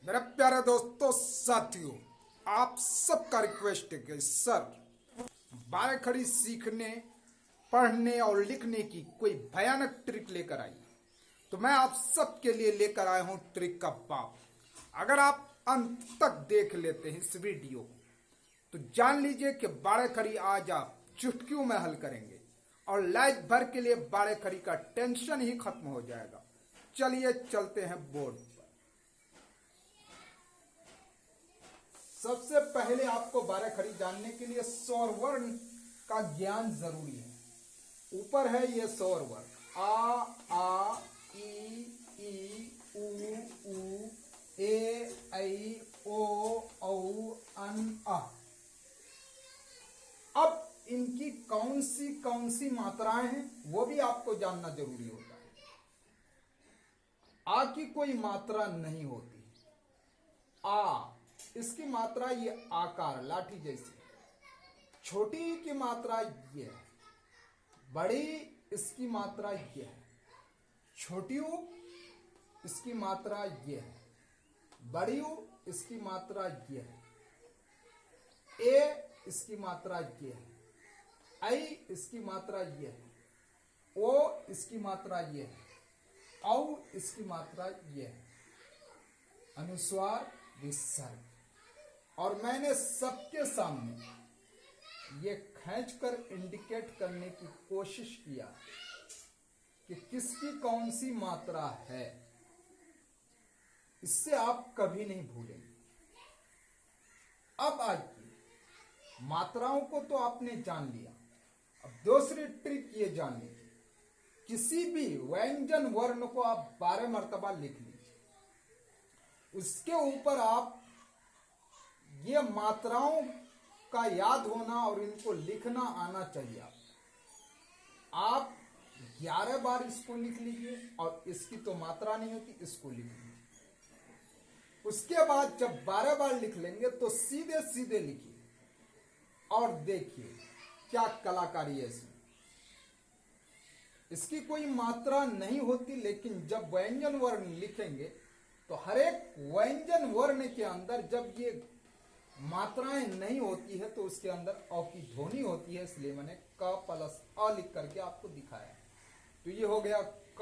मेरे प्यारे दोस्तों साथियों, आप सबका रिक्वेस्ट है कि सर बारह खड़ी सीखने पढ़ने और लिखने की कोई भयानक ट्रिक लेकर आइए। तो मैं आप सबके लिए लेकर आया हूं ट्रिक का बाप। अगर आप अंत तक देख लेते हैं इस वीडियो को तो जान लीजिए कि बारह खड़ी आज आप चुटकियों में हल करेंगे और लाइफ भर के लिए बारह खड़ी का टेंशन ही खत्म हो जाएगा। चलिए चलते हैं बोर्ड पर। सबसे पहले आपको बारह खड़ी जानने के लिए स्वर वर्ण का ज्ञान जरूरी है। ऊपर है ये स्वर वर्ण आ ई उ ए ऐ ओ औ अन आ। अब इनकी कौन सी मात्राएं हैं वो भी आपको जानना जरूरी होता है। आ की कोई मात्रा नहीं होती। आ इसकी मात्रा ये आकार लाठी जैसी। छोटी की मात्रा ये है, बड़ी इसकी मात्रा ये है। छोटी ऊ इसकी मात्रा ये है, बड़ी ऊ इसकी मात्रा ये है। ए इसकी मात्रा ये है, ऐ इसकी मात्रा ये है, ओ इसकी मात्रा ये है, औ इसकी मात्रा ये है। अनुस्वार विसर्ग। और मैंने सबके सामने ये खींचकर इंडिकेट करने की कोशिश किया कि किसकी कौन सी मात्रा है। इससे आप कभी नहीं भूलेंगे। अब आइए, मात्राओं को तो आपने जान लिया। अब दूसरी ट्रिक ये जान लीजिए, किसी भी व्यंजन वर्ण को आप 12 मर्तबा लिख लीजिए। उसके ऊपर आप ये मात्राओं का याद होना और इनको लिखना आना चाहिए। आप 11 बार इसको लिख लीजिए और इसकी तो मात्रा नहीं होती, इसको लिख लीजिए। उसके बाद जब 12 बार लिख लेंगे तो सीधे सीधे लिखिए और देखिए क्या कलाकारी है इसमें। इसकी कोई मात्रा नहीं होती, लेकिन जब व्यंजन वर्ण लिखेंगे तो हर एक व्यंजन वर्ण के अंदर जब ये मात्राएं नहीं होती है तो उसके अंदर अ की ध्वनि होती है। इसलिए मैंने क प्लस अ लिख करके आपको दिखाया। तो ये हो गया क।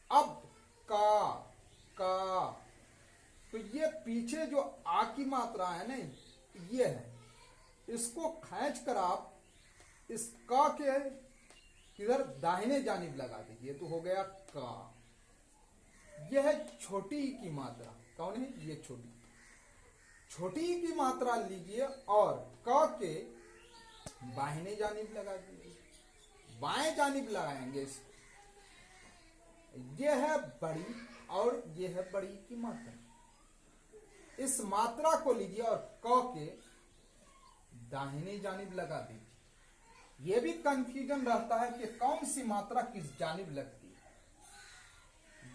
अब का तो ये पीछे जो आ की मात्रा है ना, ये है। इसको खींच कर आप इस क के इधर दाहिने जानिब लगा दीजिए तो हो गया का। यह है छोटी की मात्रा। कौन है ये? छोटी की मात्रा लीजिए और क के बाहिने जानिब लगा दीजिए। बाएं जानिब लगाएंगे इसको। यह है बड़ी और यह है बड़ी की मात्रा। इस मात्रा को लीजिए और क के दाहिने जानिब लगा दीजिए। यह भी कंफ्यूजन रहता है कि कौन सी मात्रा किस जानिब लगती है।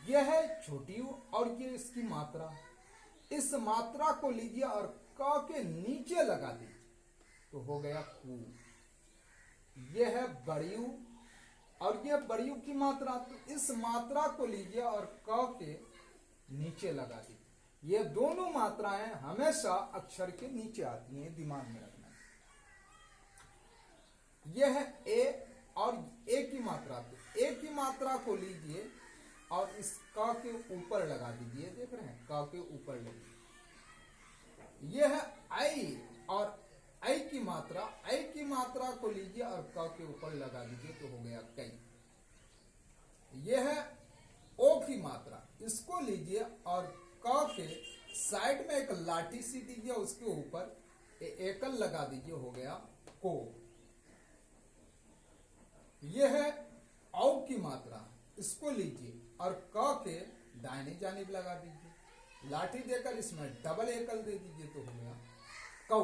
यह है छोटी और ये इसकी मात्रा। इस मात्रा को लीजिए और क के नीचे लगा दीजिए तो हो गया कू। यह है बड़ी ऊ और यह बड़ी ऊ की मात्रा। तो इस मात्रा को लीजिए और क के नीचे लगा दीजिए। ये दोनों मात्राएं हमेशा अक्षर के नीचे आती हैं, दिमाग में रखना। यह है ए और ए की मात्रा। तो ए की मात्रा को लीजिए और इस क के ऊपर लगा दीजिए। देख रहे हैं, क के ऊपर लगी। यह है ऐ और ऐ की मात्रा। ऐ की मात्रा को लीजिए और क के ऊपर लगा दीजिए तो हो गया कई। यह है ओ की मात्रा। इसको लीजिए और क के साइड में एक लाठी सी दीजिए, उसके ऊपर एकल लगा दीजिए, हो गया को। यह है औ की मात्रा। इसको लीजिए और क के दाहिने जानिब लगा दीजिए। लाठी देकर इसमें डबल एकल दे दीजिए तो हो गया कौ।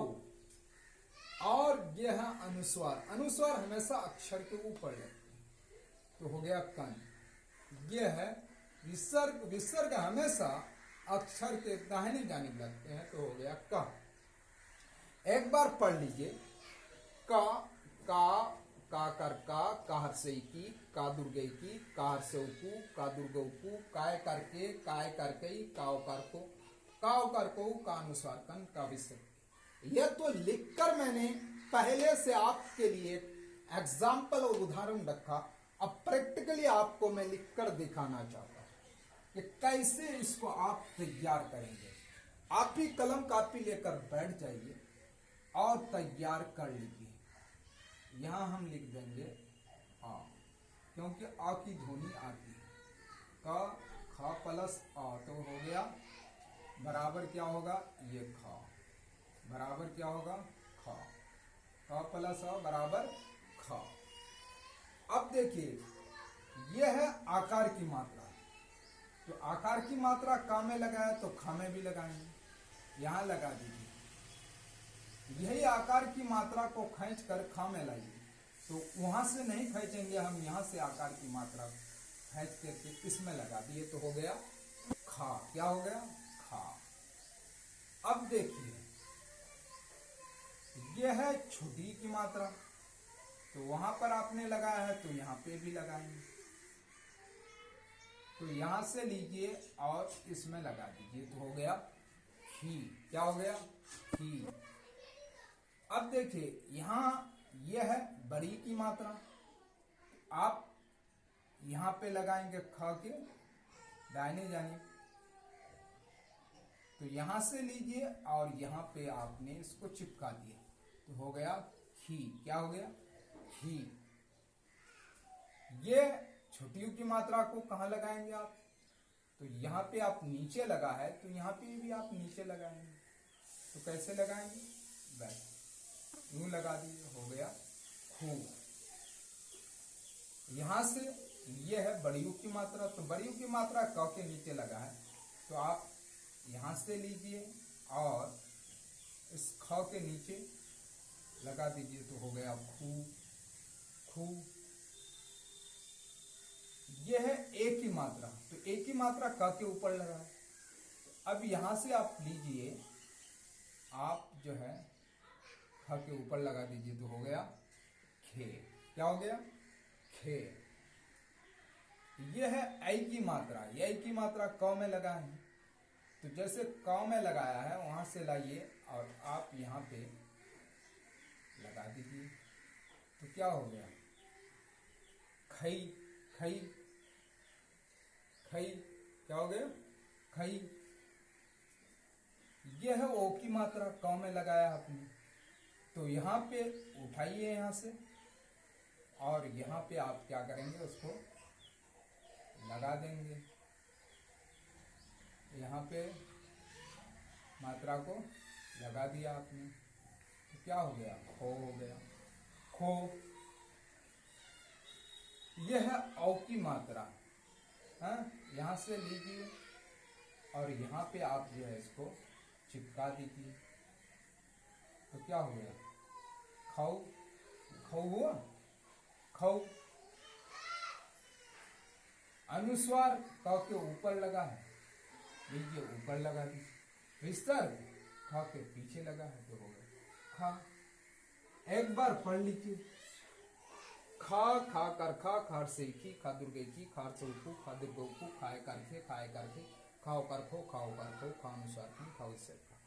और यह है अनुस्वार। अनुस्वार हमेशा अक्षर के ऊपर लगते हैं तो हो गया कन। यह है विसर्ग। विसर्ग हमेशा अक्षर के दाहिने जानिब लगते हैं तो हो गया क। एक बार पढ़ लीजिए, का का कर का हर्षई की, का दुर्गई की, का हर्षऊ का दुर्गऊ, काय करके, काय करकई, काव कर को, का अनुस्वार कन, का विसर्ग। यह तो लिखकर मैंने पहले से आपके लिए एग्जाम्पल और उदाहरण रखा। अब प्रैक्टिकली आपको मैं लिखकर दिखाना चाहता हूं कि कैसे इसको आप तैयार करेंगे। आप ही कलम कापी लेकर बैठ जाइए और तैयार कर लीजिए। यहां हम लिख देंगे आ, क्योंकि आ की ध्वनि आती है। क ख प्लस आ तो हो गया बराबर क्या होगा, ये ख बराबर क्या होगा, ख। क प्लस आ बराबर ख। अब देखिए यह है आकार की मात्रा। तो आकार की मात्रा का में लगाया तो ख में भी लगाएंगे, यहां लगा दीजिए। यही आकार की मात्रा को खींच कर ख में लाइए। तो वहां से नहीं खींचेंगे हम, यहां से आकार की मात्रा खींच करके इसमें लगा दिए तो हो गया खा। क्या हो गया, खा। अब देखिए यह है छोटी की मात्रा, तो वहां पर आपने लगाया है तो यहां पे भी लगाएंगे। तो यहां से लीजिए और इसमें लगा दीजिए तो हो गया खी। क्या हो गया, खी। अब देखिए यहां यह है बड़ी की मात्रा, आप यहां पे लगाएंगे ख के दाहिने जानिब। तो यहां से लीजिए और यहां पे आपने इसको चिपका दिया तो हो गया खी। क्या हो गया, खी। ये छोटी की मात्रा को कहां लगाएंगे आप, तो यहां पे आप नीचे लगा है तो यहां पे भी आप नीचे लगाएंगे। तो कैसे लगाएंगे, बस यूं लगा दीजिए, हो गया खू। यहां से यह है बड़ियों की मात्रा, तो बड़ियों की मात्रा क के नीचे लगा है तो आप यहां से लीजिए और इस ख के नीचे लगा दीजिए तो हो गया खू। खू। यह है एक ही मात्रा, तो एक ही मात्रा क के ऊपर लगा है। अब यहां से आप लीजिए, आप जो है ख के ऊपर लगा दीजिए तो हो गया खे। क्या हो गया, खे। यह है ऐ की मात्रा, ऐ की मात्रा क में लगा है, तो जैसे क में लगाया है वहां से लाइए और आप यहां पे लगा दीजिए तो क्या हो गया, खई। खई। खई। क्या हो गया, खई। यह है ओ की मात्रा, क में लगाया आपने, तो यहां पे उठाइए यहां से और यहां पे आप क्या करेंगे, उसको लगा देंगे। यहां पे मात्रा को लगा दिया आपने तो क्या हो गया, खो हो गया, खो। यह है औ की मात्रा, यहां से लीजिए और यहां पे आप जो है इसको चिपका दीजिए तो क्या हो गया, खाऊ। खाऊ हुआ, खाऊ। अनुस्वार क के ऊपर लगा है, लीजिए ऊपर लगा दीजिए। विस्तार ख के पीछे लगा है तो हो गया खा। एक बार पढ़ लीजिए, खा खा कर खार से की, खा दुर्गे की, खार से उठू, खा दुर्गो को, खाए करके, खाओ कर खो, खा अनुसार की, खाओ इससे खा।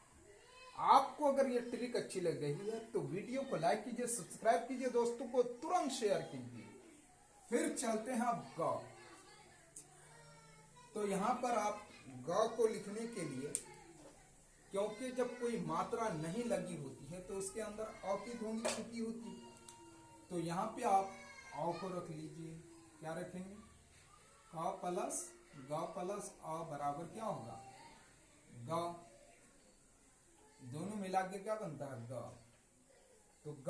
आपको अगर ये ट्रिक अच्छी लग रही है तो वीडियो को लाइक कीजिए, सब्सक्राइब कीजिए, दोस्तों को तुरंत शेयर कीजिए। फिर चलते हैं अब ग। तो यहां पर आप ग को लिखने के लिए, क्योंकि जब कोई मात्रा नहीं लगी होती है तो उसके अंदर अ की ध्वनि छुपी होती है, तो यहाँ पे आप अ को रख लीजिए। क्या रखेंगे, क प्लस ग प्लस अ बराबर क्या होगा, ग। दोनों मिला के क्या बनता है, ग। तो ग।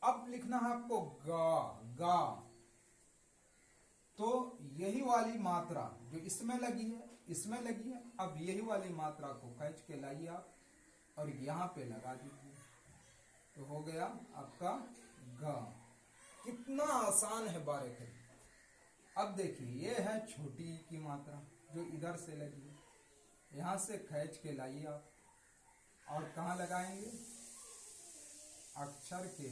अब लिखना है आपको ग, गा। तो यही वाली मात्रा जो इसमें लगी है, इसमें लगी है, अब यही वाली मात्रा को खींच के लाइए आप और यहां पे लगा दीजिए तो हो गया आपका ग। कितना आसान है बारीक। अब देखिए ये है छोटी की मात्रा जो इधर से लगी है, यहां से खींच के लाइए आप और कहां लगाएंगे, अक्षर के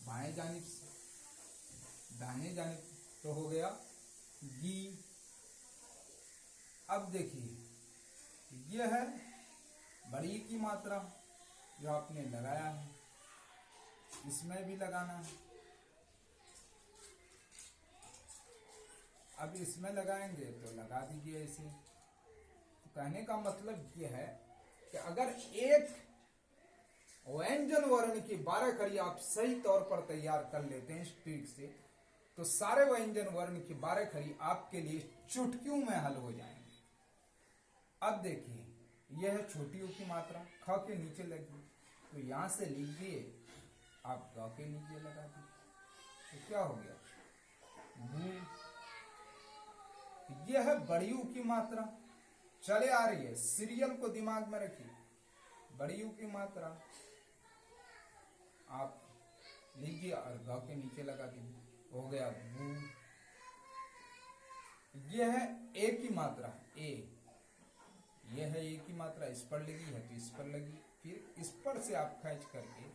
बाएं जानिब से दाहिने जानिब, तो हो गया गी। अब देखिए यह है बड़ी की मात्रा जो आपने लगाया है, इसमें भी लगाना है। अब इसमें लगाएंगे तो लगा दीजिए इसे। तो कहने का मतलब यह है कि अगर एक व्यंजन वर्ण की 12 खड़ी आप सही तौर पर तैयार कर लेते हैं इस ट्रिक से, तो सारे व्यंजन वर्ण की 12 खड़ी आपके लिए चुटकियों में हल हो जाएंगे। अब देखिए यह है छोटी ऊ की मात्रा, ख के नीचे लगी, तो यहां से लीजिए आप ग के नीचे लगा दीजिए, तो क्या हो गया गु। यह है बड़ी ऊ की मात्रा, चले आ रही है, सीरियल को दिमाग में रखिए। बड़ी ऊ की मात्रा आप लीजिए और ग के नीचे लगा दीजिए, हो गया गु। यह है ए की मात्रा, ए, यह है ए की मात्रा, इस पर लगी है तो इस पर लगी, फिर इस पर से आप खींच करके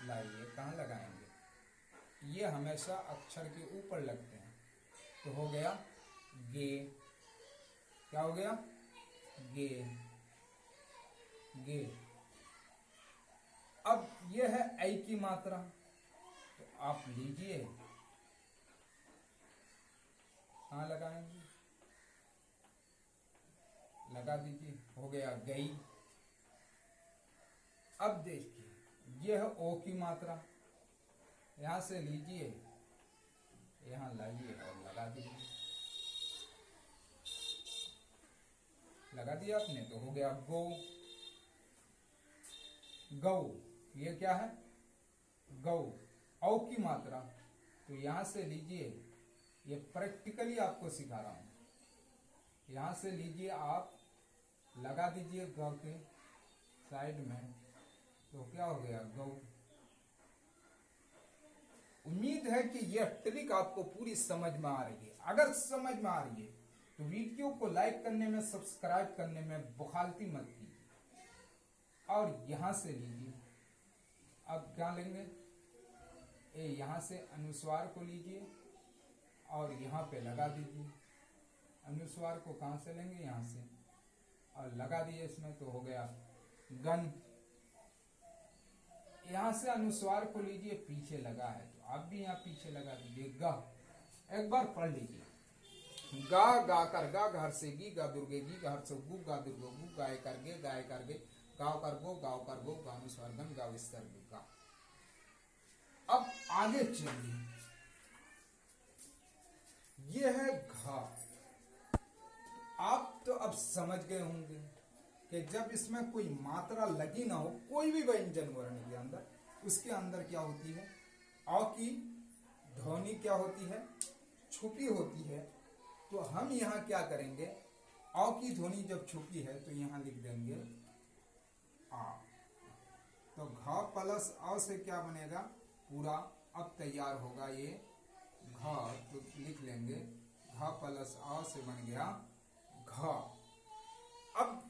लाइए, कहाँ लगाएंगे, ये हमेशा अक्षर के ऊपर लगते हैं, तो हो गया गे। क्या हो गया गे, गे। अब यह है ऐ की मात्रा, तो आप लीजिए कहाँ लगाएंगे, लगा दीजिए, हो गया गई। अब देखिए यह ओ की मात्रा, यहां से लीजिए यहां लाइए और लगा दीजिए, लगा दिया आपने, तो हो गया गो। गौ, ये क्या है गौ। औ की मात्रा, तो यहां से लीजिए, ये प्रैक्टिकली आपको सिखा रहा हूं, यहां से लीजिए आप लगा दीजिए ग के साइड में, तो क्या हो गया गौ। उम्मीद है कि यह ट्रिक आपको पूरी समझ में आ रही है। अगर समझ में आ रही है तो वीडियो को लाइक करने में, सब्सक्राइब करने में बुखालती मत कीजिए। और यहां से लीजिए, अब क्या लेंगे, ए, यहां से अनुस्वार को लीजिए और यहां पे लगा दीजिए। अनुस्वार को कहां से लेंगे, यहां से, और लगा दिए इसमें, तो हो गया गन। यहां से अनुस्वार को लीजिए, पीछे लगा है तो आप भी यहां पीछे लगा दीजिए गा। एक बार पढ़ लीजिए, गा गा कर गा, घर से गी, गा दुर्गे गी, घर से गु, गा दुर्गो गु, गाय कर गे, गाय कर गे, गाँव कर गो, गा अनुस्वार गन, गा विस्तार गा। अब आगे चलिए, ये है घा। आप तो अब समझ गए होंगे कि जब इसमें कोई मात्रा लगी ना हो, कोई भी व्यंजन वर्ण के अंदर, उसके अंदर क्या होती है, अ की ध्वनि क्या होती है, छुपी होती है। तो हम यहाँ क्या करेंगे, अ की ध्वनि जब छुपी है तो यहाँ लिख देंगे आ। तो घ प्लस अ से क्या बनेगा, पूरा अब तैयार होगा ये घ, तो लिख लेंगे घ प्लस अ से बन गया घ। अब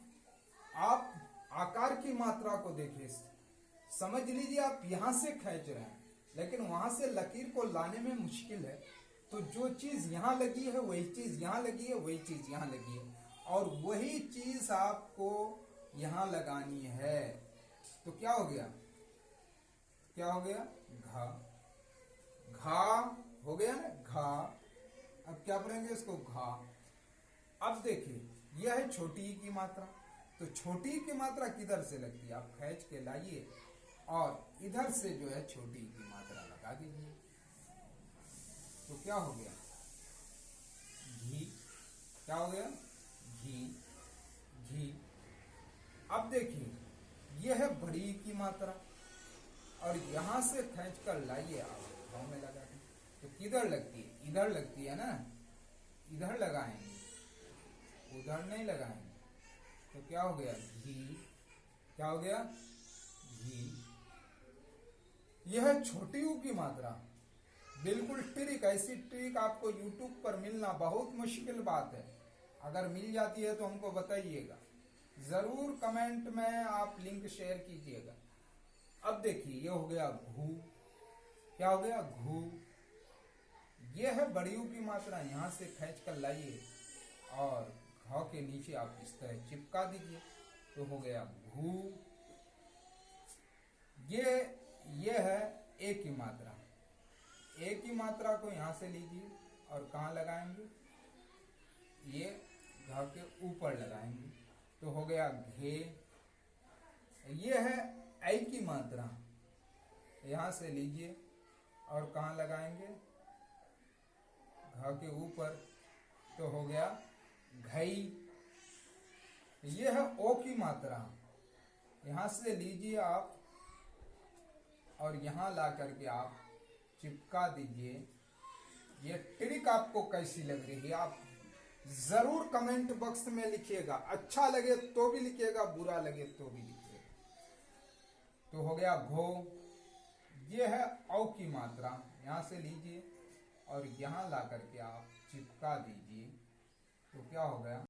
आप आकार की मात्रा को देखिए, समझ लीजिए आप यहां से खींच रहे हैं, लेकिन वहां से लकीर को लाने में मुश्किल है। तो जो चीज यहां लगी है वही चीज यहां लगी है, वही चीज यहां लगी है, और वही चीज आपको यहां लगानी है। तो क्या हो गया, क्या हो गया घा, घा हो गया ना घा। अब क्या पढ़ेंगे इसको घा। अब देखिए यह है छोटी ई की मात्रा, तो छोटी की मात्रा किधर से लगती है, आप खींच के लाइए और इधर से जो है छोटी की मात्रा लगा दीजिए, तो क्या हो गया घी। क्या हो गया घी, घी। अब देखिए यह है बड़ी की मात्रा, और यहां से खींच कर लाइए आप भाव में लगा दें, तो किधर लगती है, इधर लगती है ना, इधर लगाएंगे, उधर नहीं लगाएंगे। तो क्या हो गया घी, क्या हो गया घी। यह छोटी ऊ की मात्रा, बिल्कुल ट्रिक, ऐसी ट्रिक आपको YouTube पर मिलना बहुत मुश्किल बात है। अगर मिल जाती है तो हमको बताइएगा, जरूर कमेंट में आप लिंक शेयर कीजिएगा। अब देखिए ये हो गया घू, क्या हो गया, घू। ये है बड़ी ऊ की मात्रा, यहां से खींच कर लाइए और घ के नीचे आप इस तरह चिपका दीजिए तो हो गया घू। ये है ए की मात्रा। ए की मात्रा को यहां से लीजिए और कहां लगाएंगे, ये घ के ऊपर लगाएंगे तो हो गया घे। ये है ऐ की मात्रा, यहां से लीजिए और कहां लगाएंगे, घ के ऊपर तो हो गया घई। ये है ओ की मात्रा, यहां से लीजिए आप और यहां ला करके आप चिपका दीजिए। ये ट्रिक आपको कैसी लग रही है आप जरूर कमेंट बॉक्स में लिखिएगा। अच्छा लगे तो भी लिखिएगा, बुरा लगे तो भी लिखिएगा। तो हो गया घो। ये है औ की मात्रा, यहां से लीजिए और यहां ला करके आप चिपका दीजिए तो क्या हो गया,